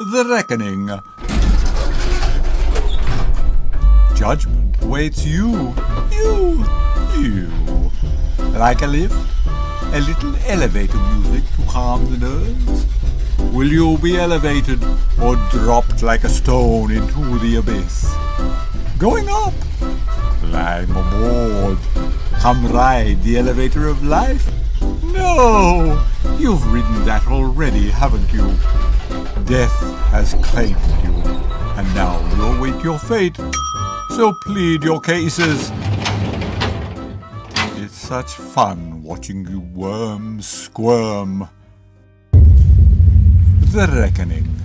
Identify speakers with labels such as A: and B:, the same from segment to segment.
A: The reckoning. Judgment awaits you. You. Like a lift? A little elevator music to calm the nerves? Will you be elevated or dropped like a stone into the abyss? Going up? Climb aboard. Come ride the elevator of life? No! You've ridden that already, haven't you? Death has claimed you, and now you await your fate. So plead your cases. It's such fun watching you worms squirm. The reckoning.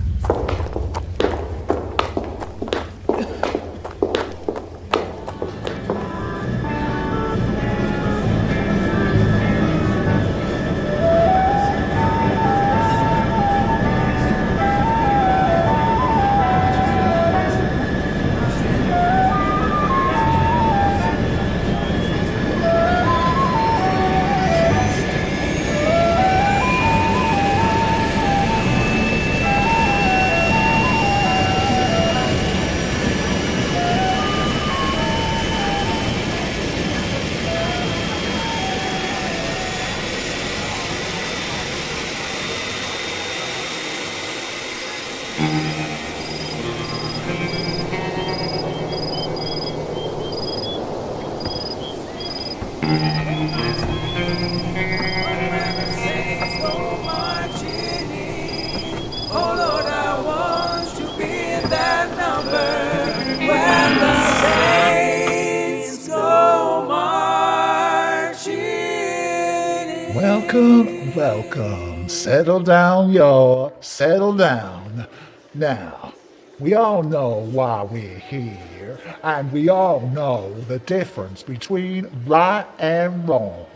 B: Welcome. Settle down, y'all. Settle down. Now, we all know why we're here, and we all know the difference between right and wrong.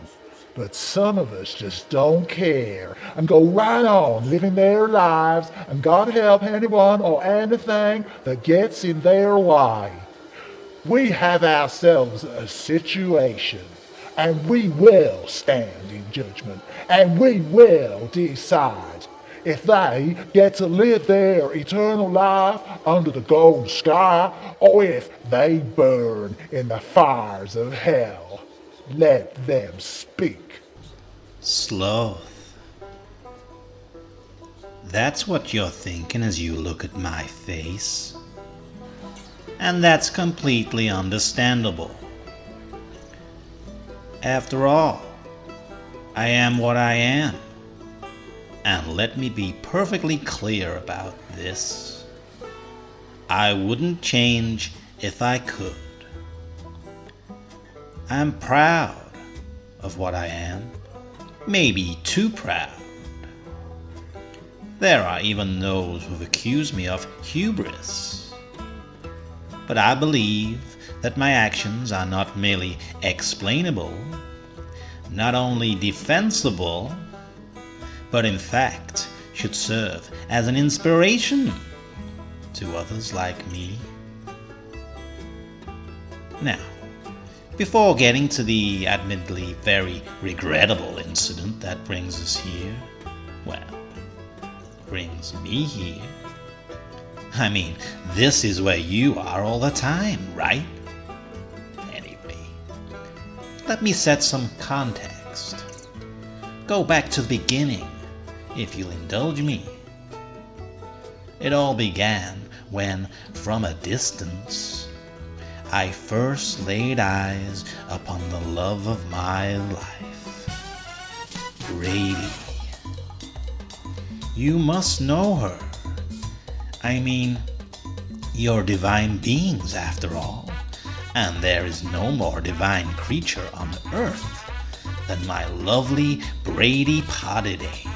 B: But some of us just don't care and go right on living their lives, and God help anyone or anything that gets in their way. We have ourselves a situation, and we will stand in judgment, and we will decide if they get to live their eternal life under the golden sky, or if they burn in the fires of hell. Let them speak.
C: Sloth. That's what you're thinking as you look at my face. And that's completely understandable. After all, I am what I am. And let me be perfectly clear about this. I wouldn't change if I could. I'm proud of what I am, maybe too proud. There are even those who've accused me of hubris. But I believe that my actions are not merely explainable, not only defensible, but in fact should serve as an inspiration to others like me. Now, before getting to the admittedly very regrettable incident that brings us here, brings me here. I mean, this is where you are all the time, right? Anyway, let me set some context. Go back to the beginning, if you'll indulge me. It all began when, from a distance, I first laid eyes upon the love of my life, Brady. You must know her. I mean, you're divine beings after all, and there is no more divine creature on earth than my lovely Brady Pottiday.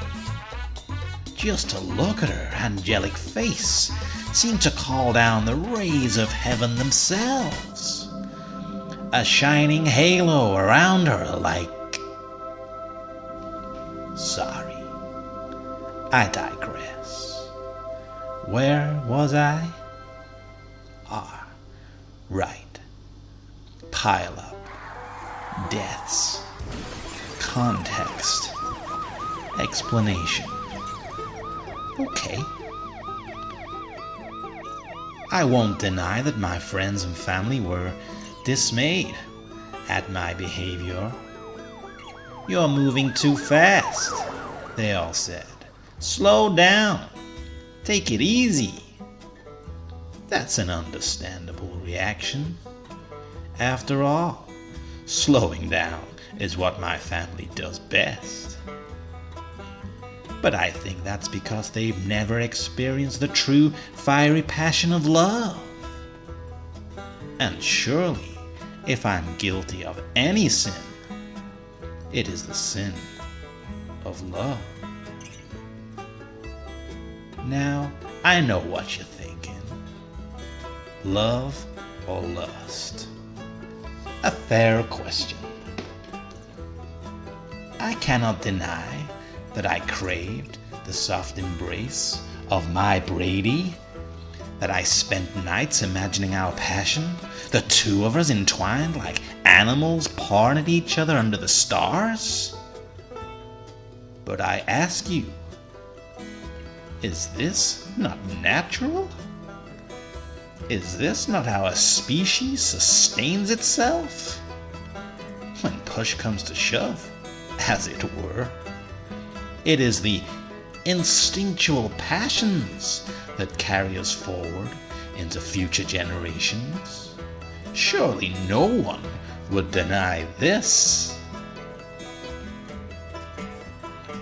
C: Just to look at her angelic face seemed to call down the rays of heaven themselves. A shining halo around her like... Sorry, I digress. Where was I? Right. Pile up. Deaths. Context. Explanation. Okay. I won't deny that my friends and family were dismayed at my behavior. "You're moving too fast," they all said. "Slow down. Take it easy." That's an understandable reaction. After all, slowing down is what my family does best. But I think that's because they've never experienced the true fiery passion of love. And surely, if I'm guilty of any sin, it is the sin of love. Now, I know what you're thinking. Love or lust? A fair question. I cannot deny that I craved the soft embrace of my Brady, that I spent nights imagining our passion, the two of us entwined like animals pawing at each other under the stars. But I ask you, is this not natural? Is this not how a species sustains itself? When push comes to shove, as it were, it is the instinctual passions that carry us forward into future generations. Surely no one would deny this.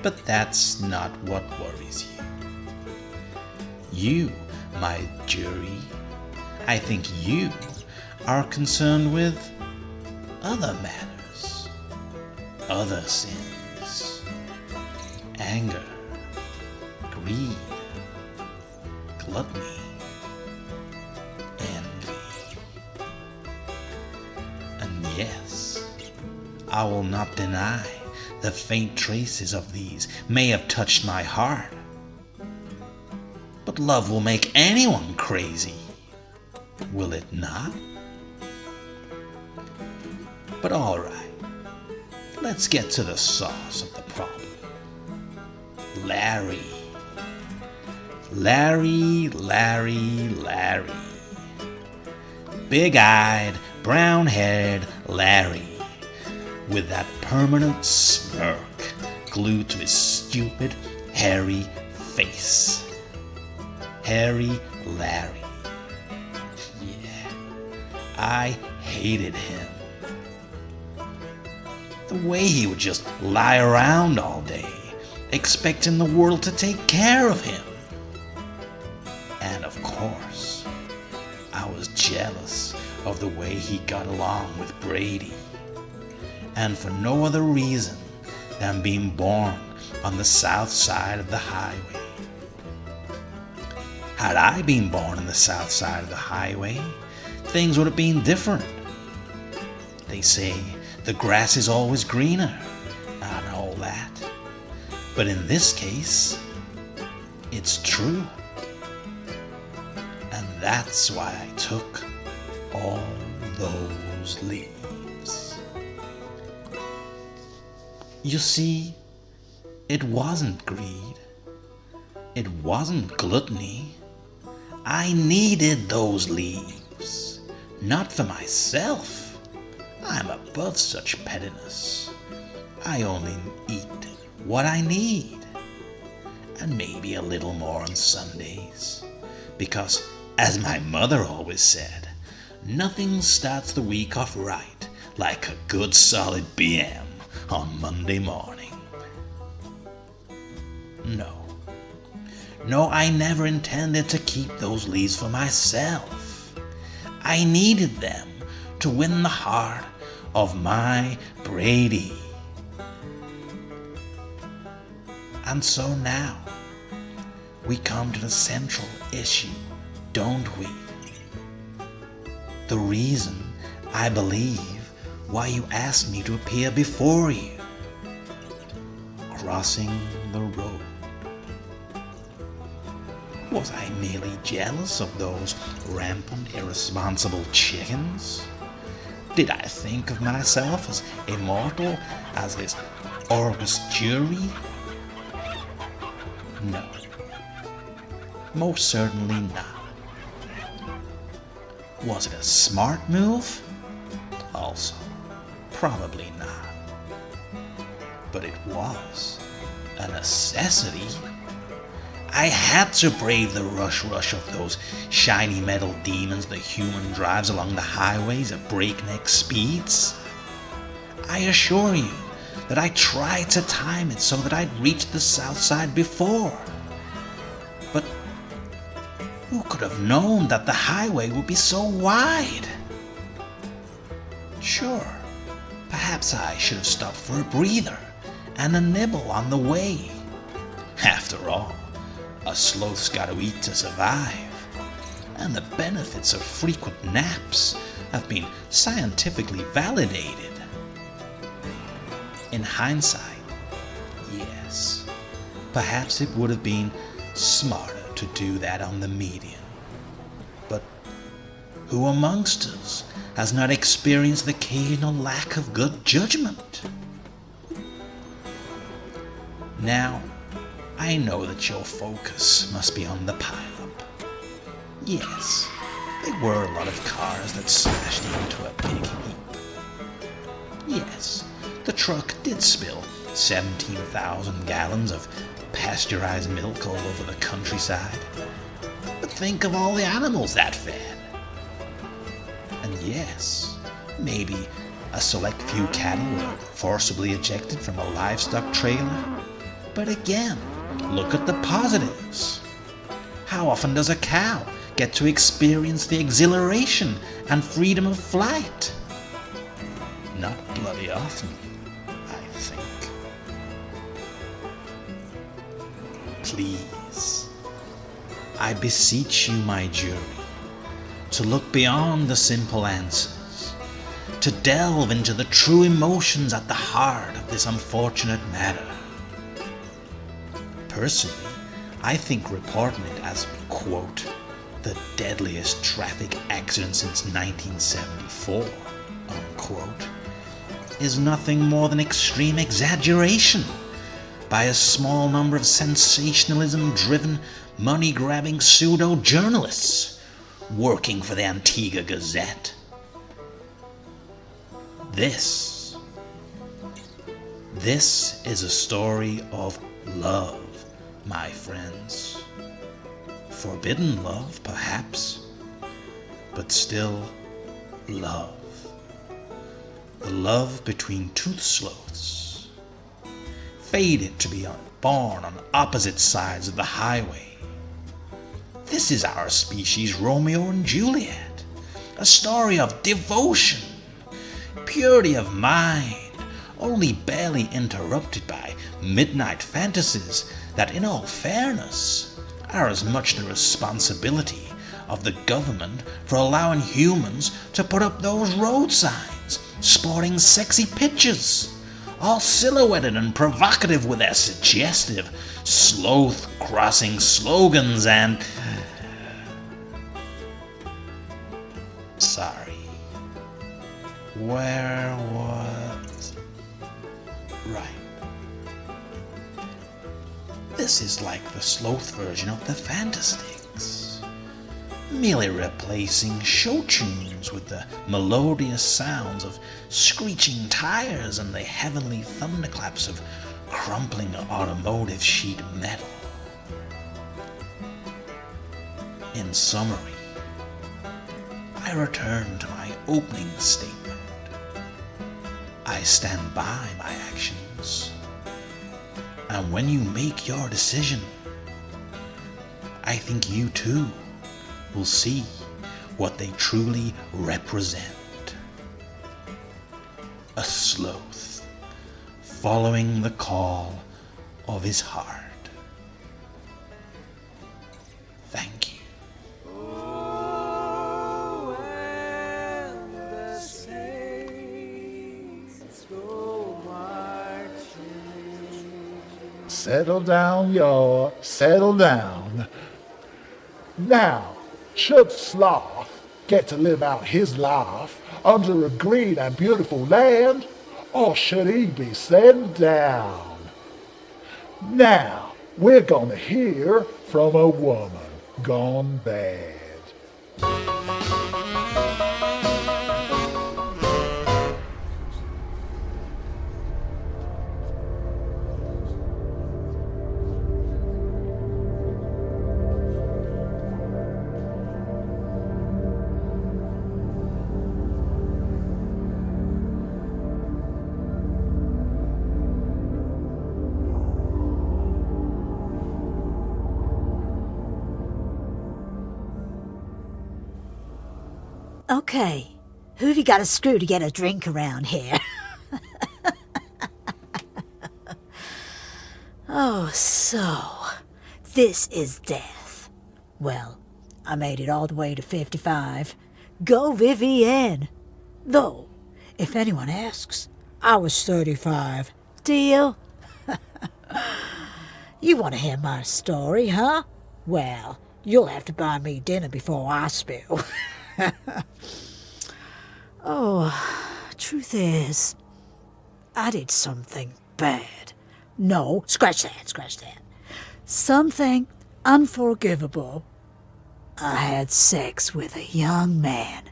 C: But that's not what worries you. You, my jury, I think you are concerned with other matters, other sins. Anger, greed, gluttony, envy. And yes, I will not deny the faint traces of these may have touched my heart. But love will make anyone crazy, will it not? But all right, let's get to the source of the problem. Larry. Big-eyed, brown-haired Larry, with that permanent smirk glued to his stupid, hairy face. Hairy Larry. Yeah, I hated him. The way he would just lie around all day, expecting the world to take care of him. And of course, I was jealous of the way he got along with Brady. And for no other reason than being born on the south side of the highway. Had I been born on the south side of the highway, things would have been different. They say the grass is always greener and all that. But in this case, it's true. And that's why I took all those leaves. You see, it wasn't greed. It wasn't gluttony. I needed those leaves, not for myself. I'm above such pettiness. I only eat what I need, and maybe a little more on Sundays, because, as my mother always said, nothing starts the week off right like a good solid BM on Monday morning. No, I never intended to keep those leaves for myself. I needed them to win the heart of my Brady. And so now, we come to the central issue, don't we? The reason, I believe, why you asked me to appear before you. Crossing the road. Was I merely jealous of those rampant, irresponsible chickens? Did I think of myself as immortal as this august jury? No. Most certainly not. Was it a smart move? Also, probably not. But it was a necessity. I had to brave the rush of those shiny metal demons the human drives along the highways at breakneck speeds. I assure you that I tried to time it so that I'd reach the south side before. But who could have known that the highway would be so wide? Sure, perhaps I should have stopped for a breather and a nibble on the way. After all, a sloth's got to eat to survive, and the benefits of frequent naps have been scientifically validated. In hindsight, yes, perhaps it would have been smarter to do that on the median. But who amongst us has not experienced the occasional lack of good judgment? Now, I know that your focus must be on the pileup. Yes, there were a lot of cars that smashed into a big heap. Yes, the truck did spill 17,000 gallons of pasteurized milk all over the countryside. But think of all the animals that fed. And yes, maybe a select few cattle were forcibly ejected from a livestock trailer. But again, look at the positives. How often does a cow get to experience the exhilaration and freedom of flight? Not bloody often, I think. Please, I beseech you, my jury, to look beyond the simple answers, to delve into the true emotions at the heart of this unfortunate matter. Personally, I think reporting it as, quote, the deadliest traffic accident since 1974, unquote, is nothing more than extreme exaggeration by a small number of sensationalism-driven, money-grabbing pseudo-journalists working for the Antigua Gazette. This is a story of love, my friends. Forbidden love, perhaps, but still love. The love between tooth sloths, fated to be born on opposite sides of the highway. This is our species' Romeo and Juliet, a story of devotion, purity of mind, only barely interrupted by midnight fantasies that, in all fairness, are as much the responsibility of the government for allowing humans to put up those road signs sporting sexy pictures, all silhouetted and provocative with their suggestive sloth-crossing slogans and... Sorry. Where was... Right. This is like the sloth version of the Fantastics, merely replacing show tunes with the melodious sounds of screeching tires and the heavenly thunderclaps of crumpling automotive sheet metal. In summary, I return to my opening statement. I stand by my actions. And when you make your decision, I think you too will see what they truly represent. A sloth following the call of his heart. Thank you.
B: Settle down, y'all. Settle down. Now, should Sloth get to live out his life under a green and beautiful land, or should he be sent down? Now, we're gonna hear from a woman gone bad.
D: Okay, who have you got to screw to get a drink around here? Oh, so this is death. Well, I made it all the way to 55. Go Vivienne. Though, if anyone asks, I was 35. Deal? You want to hear my story, huh? Well, you'll have to buy me dinner before I spill. Oh, truth is, I did something bad. No, scratch that. Something unforgivable. I had sex with a young man.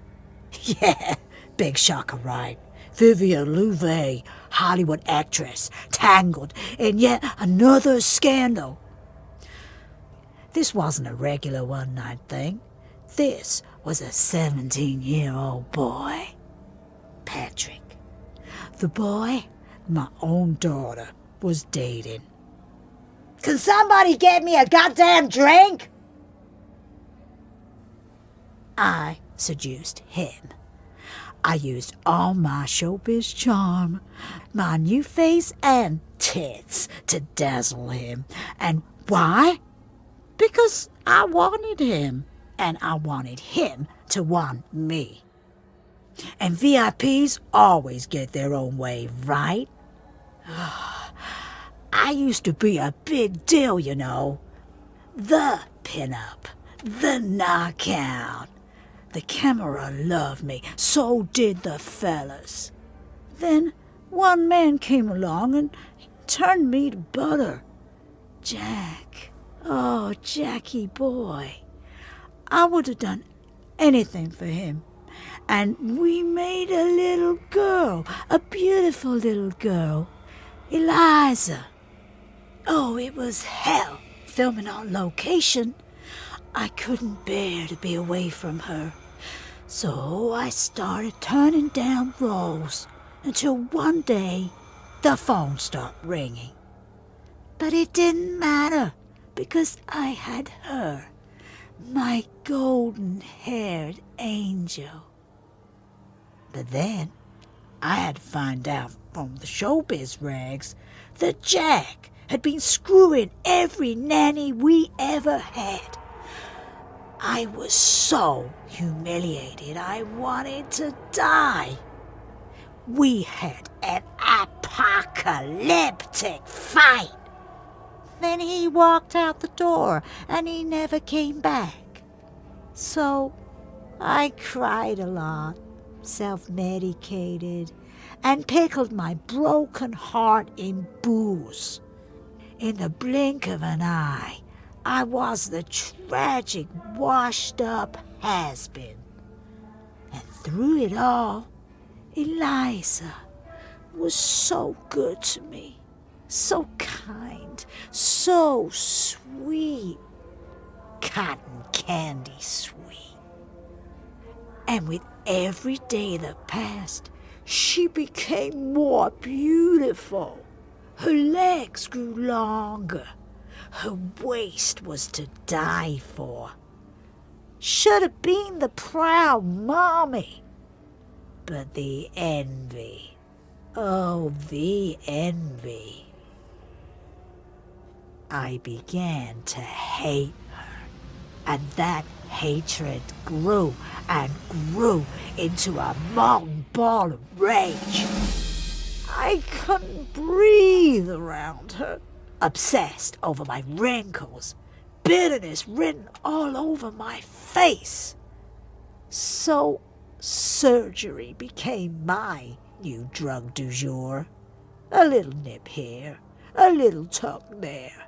D: Yeah, big shocker, right? Vivian Louvet, Hollywood actress, tangled in yet another scandal. This wasn't a regular one-night thing. This was a 17-year-old boy. Patrick. The boy my own daughter was dating. Can somebody get me a goddamn drink? I seduced him. I used all my showbiz charm, my new face and tits to dazzle him. And why? Because I wanted him, and I wanted him to want me. And VIPs always get their own way, right? I used to be a big deal, you know. The pinup, the knockout. The camera loved me, so did the fellas. Then one man came along and turned me to butter. Jack. Oh, Jackie boy. I would have done anything for him. And we made a little girl, a beautiful little girl, Eliza. Oh, it was hell, filming on location. I couldn't bear to be away from her. So I started turning down roles until one day the phone stopped ringing. But it didn't matter because I had her, my golden-haired angel. But then I had to find out from the showbiz rags that Jack had been screwing every nanny we ever had. I was so humiliated I wanted to die. We had an apocalyptic fight. Then he walked out the door and he never came back. So I cried a lot, self-medicated, and pickled my broken heart in booze. In the blink of an eye, I was the tragic, washed-up has-been. And through it all, Eliza was so good to me, so kind, so sweet, cotton candy sweet. And with every day that passed, she became more beautiful. Her legs grew longer. Her waist was to die for. Should have been the proud mommy. But the envy, oh, the envy. I began to hate her, and that hatred grew and grew into a molten ball of rage. I couldn't breathe around her. Obsessed over my wrinkles, bitterness written all over my face. So surgery became my new drug du jour. A little nip here, a little tuck there.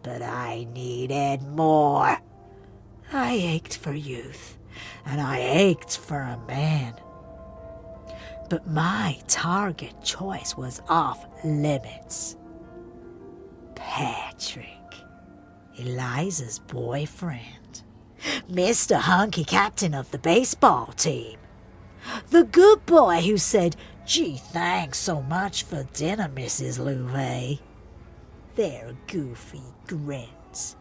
D: But I needed more. I ached for youth, and I ached for a man. But my target choice was off limits. Patrick, Eliza's boyfriend, Mr. Hunky Captain of the baseball team, the good boy who said, "Gee, thanks so much for dinner, Mrs. Louvet." Their goofy grins,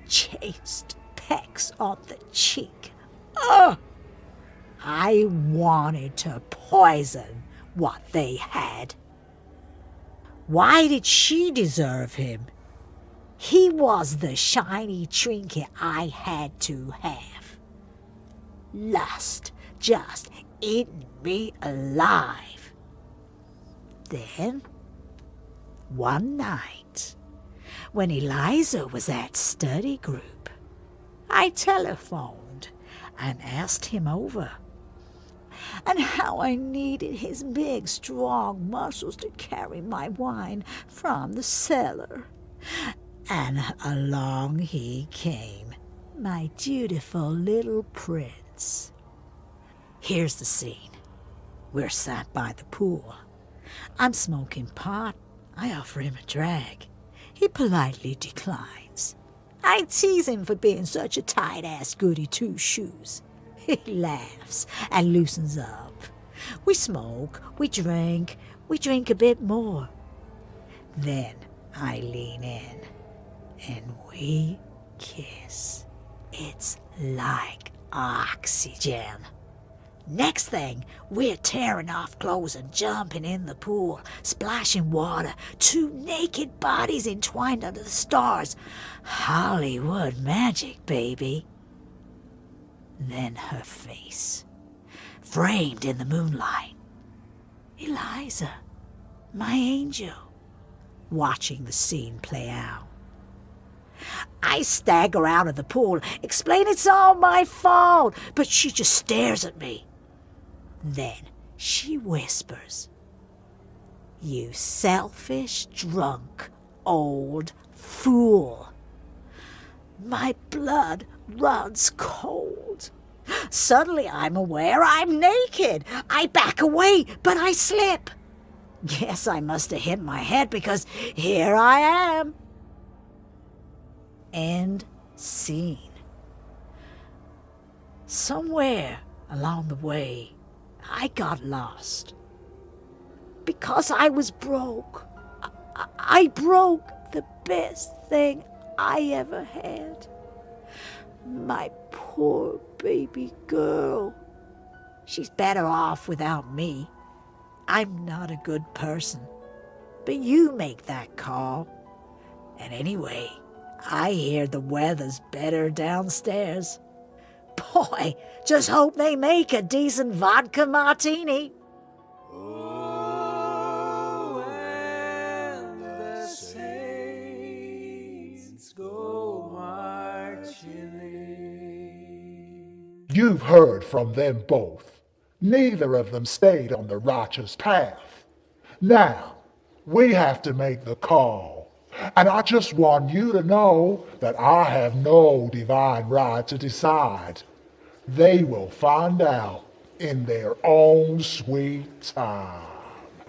D: chaste pecks on the cheek. Ugh! I wanted to poison what they had. Why did she deserve him? He was the shiny trinket I had to have. Lust just eaten me alive. Then, one night, when Eliza was at study group, I telephoned and asked him over, and how I needed his big, strong muscles to carry my wine from the cellar. And along he came, my dutiful little prince. Here's the scene. We're sat by the pool. I'm smoking pot. I offer him a drag. He politely declines. I tease him for being such a tight-ass goody two-shoes. He laughs and loosens up. We smoke, we drink a bit more. Then I lean in and we kiss. It's like oxygen. Next thing, we're tearing off clothes and jumping in the pool, splashing water, two naked bodies entwined under the stars. Hollywood magic, baby. Then her face, framed in the moonlight. Eliza, my angel, watching the scene play out. I stagger out of the pool, explain it's all my fault, but she just stares at me. Then she whispers, "You selfish, drunk, old fool." My blood runs cold. Suddenly I'm aware I'm naked. I back away, but I slip. Guess I must have hit my head because here I am. End scene. Somewhere along the way, I got lost. Because I was broke. I broke the best thing I ever had. My poor baby girl. She's better off without me. I'm not a good person. But you make that call. And anyway, I hear the weather's better downstairs. Boy, just hope they make a decent vodka martini.
E: Oh, and the saints go marching in.
B: You've heard from them both. Neither of them stayed on the righteous path. Now, we have to make the call. And I just want you to know that I have no divine right to decide. They will find out in their own sweet time.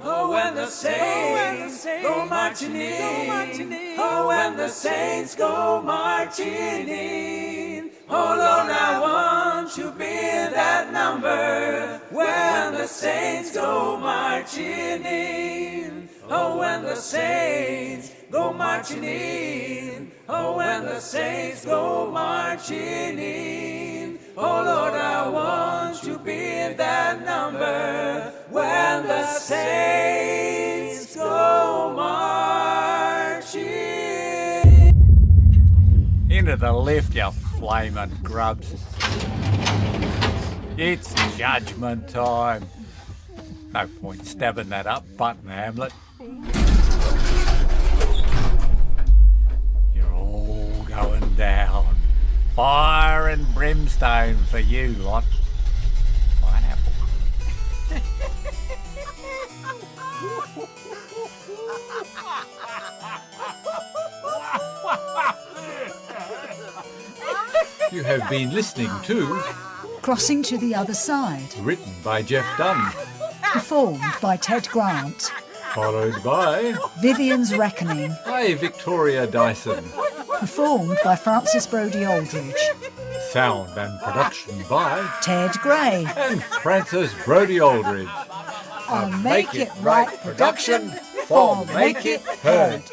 E: Oh, when the saints go marching in. Oh, when the saints go marching in. Oh, Lord, I want to be in that number. When the saints go marching in. Oh, when the saints go marching in. Oh, when the saints go marching in. Oh, Lord, I want to be in that number. When the saints go marching.
A: Into the lift, you flaming grubs. It's judgment time. No point stabbing that up button, Hamlet. You're all going down. Fire and brimstone for you lot. Pineapple. You have been listening to
D: Crossing to the Other Side,
A: written by Jeff Dunne,
D: performed by Ted Grant,
A: followed by
D: Vivian's Reckoning,
A: by Victoria Dyson,
D: performed by Frances Broudie-Oldridge,
A: sound and production by
D: Ted Gray,
A: and Frances Broudie-Oldridge.
D: a Make It Right production for Make It Heard.